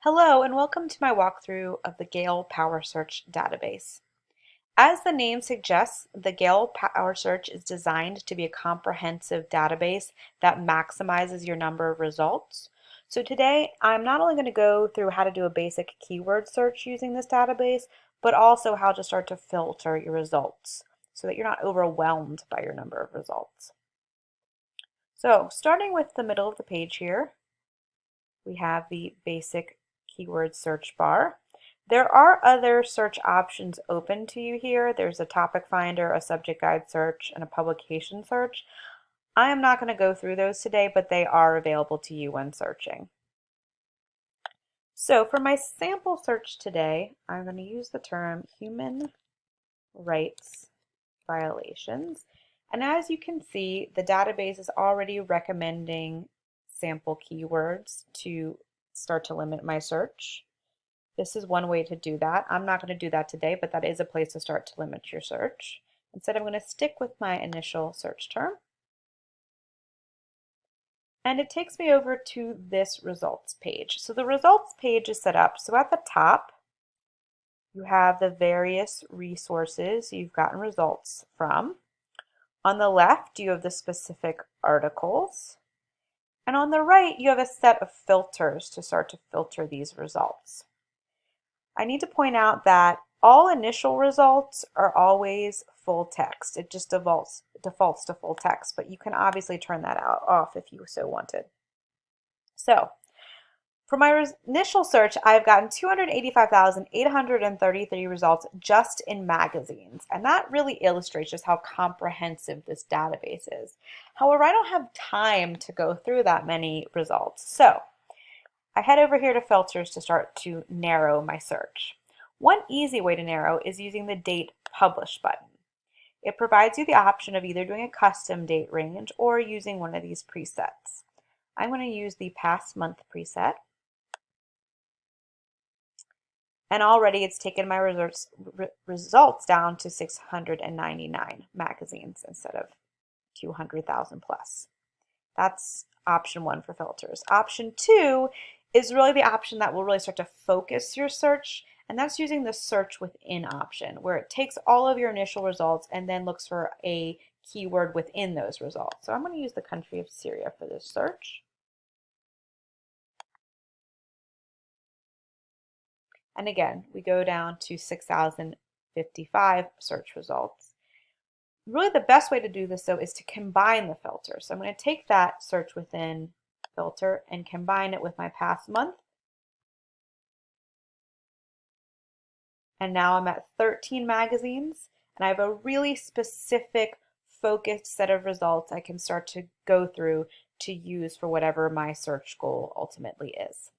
Hello and welcome to my walkthrough of the Gale PowerSearch database. As the name suggests, the Gale PowerSearch is designed to be a comprehensive database that maximizes your number of results. So today I'm not only going to go through how to do a basic keyword search using this database, but also how to start to filter your results so that you're not overwhelmed by your number of results. So starting with the middle of the page here, we have the basic keyword search bar. There are other search options open to you here. There's a topic finder, a subject guide search, and a publication search. I am not going to go through those today, but they are available to you when searching. So for my sample search today, I'm going to use the term human rights violations. And as you can see, the database is already recommending sample keywords to start to limit my search. This is one way to do that. I'm not going to do that today, but that is a place to start to limit your search. Instead, I'm going to stick with my initial search term. And it takes me over to this results page. So the results page is set up. So at the top, you have the various resources you've gotten results from. On the left, you have the specific articles. And on the right, you have a set of filters to start to filter these results. I need to point out that all initial results are always full text. It just defaults to full text, but you can obviously turn that off if you so wanted. So for my initial search, I've gotten 285,833 results just in magazines, and that really illustrates just how comprehensive this database is. However, I don't have time to go through that many results, so I head over here to filters to start to narrow my search. One easy way to narrow is using the date published button. It provides you the option of either doing a custom date range or using one of these presets. I'm going to use the past month preset. And already it's taken my results down to 699 magazines instead of 200,000 plus. That's option one for filters. Option two is really the option that will really start to focus your search, and that's using the search within option, where it takes all of your initial results and then looks for a keyword within those results. So I'm going to use the country of Syria for this search. And again, we go down to 6,055 search results. Really the best way to do this though is to combine the filters. So I'm going to take that search within filter and combine it with my past month. And now I'm at 13 magazines and I have a really specific focused set of results I can start to go through to use for whatever my search goal ultimately is.